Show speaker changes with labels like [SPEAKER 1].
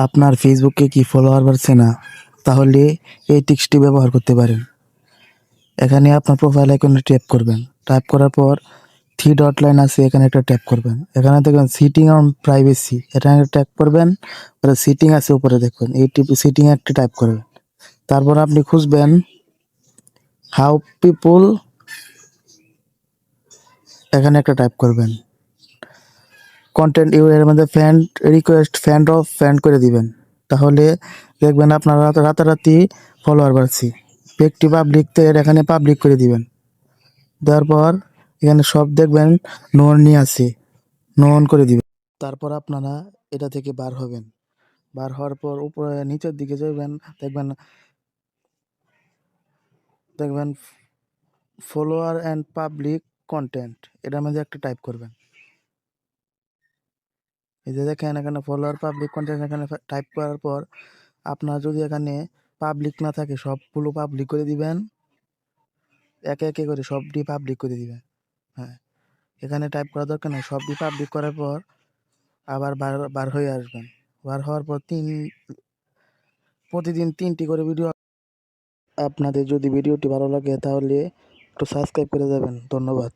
[SPEAKER 1] আপনার ফেসবুকে কি ফলোয়ার বাড়ছে না? তাহলে এই টিক্সটি ব্যবহার করতে পারেন। এখানে আপনার প্রোফাইল আইকনে ট্যাপ করবেন। ট্যাপ করার পর থ্রি ডট লাইন আছে, এখানে একটা ট্যাপ করবেন। এখানে দেখবেন সিটিং অন প্রাইভেসি, এটা ট্যাপ করবেন। পরে সিটিং আছে উপরে দেখবেন, এই সিটিং একটা টাইপ করবেন। তারপর আপনি খুঁজবেন হাউ পিপুল, এখানে একটা টাইপ করবেন। কন্টেন্ট এর মধ্যে ফ্রেন্ড রিকোয়েস্ট ফ্রেন্ড করে দিবেন। তাহলে দেখবেন আপনারা রাতারাতি ফলোয়ার বাড়ছে। ব্যক্তি পাবলিক এখানে পাবলিক করে দিবেন। দেওয়ার পর এখানে সব দেখবেন নোন নিয়ে আছে, নোন করে দিবেন। তারপর আপনারা এটা থেকে বার হবেন। বার হওয়ার পর উপরে নিচের দিকে যাবেন, দেখবেন দেখবেন ফলোয়ার অ্যান্ড পাবলিক কন্টেন্ট, এটার মধ্যে একটা টাইপ করবেন। এই যে দেখেন এখানে ফলোয়ার পাবলিক কন্টেন্ট, এখানে টাইপ করার পর আপনার যদি এখানে পাবলিক না থাকে সবগুলো পাবলিক করে দিবেন, একে একে করে সবটি পাবলিক করে দিবেন। হ্যাঁ, এখানে টাইপ করা দরকার নেই, সবটি পাবলিক করার পর আবার বার হয়ে আসবেন। বার হওয়ার পর প্রতিদিন 3টি করে ভিডিও। আপনাদের যদি ভিডিওটি ভালো লাগে তাহলে একটু সাবস্ক্রাইব করে যাবেন। ধন্যবাদ।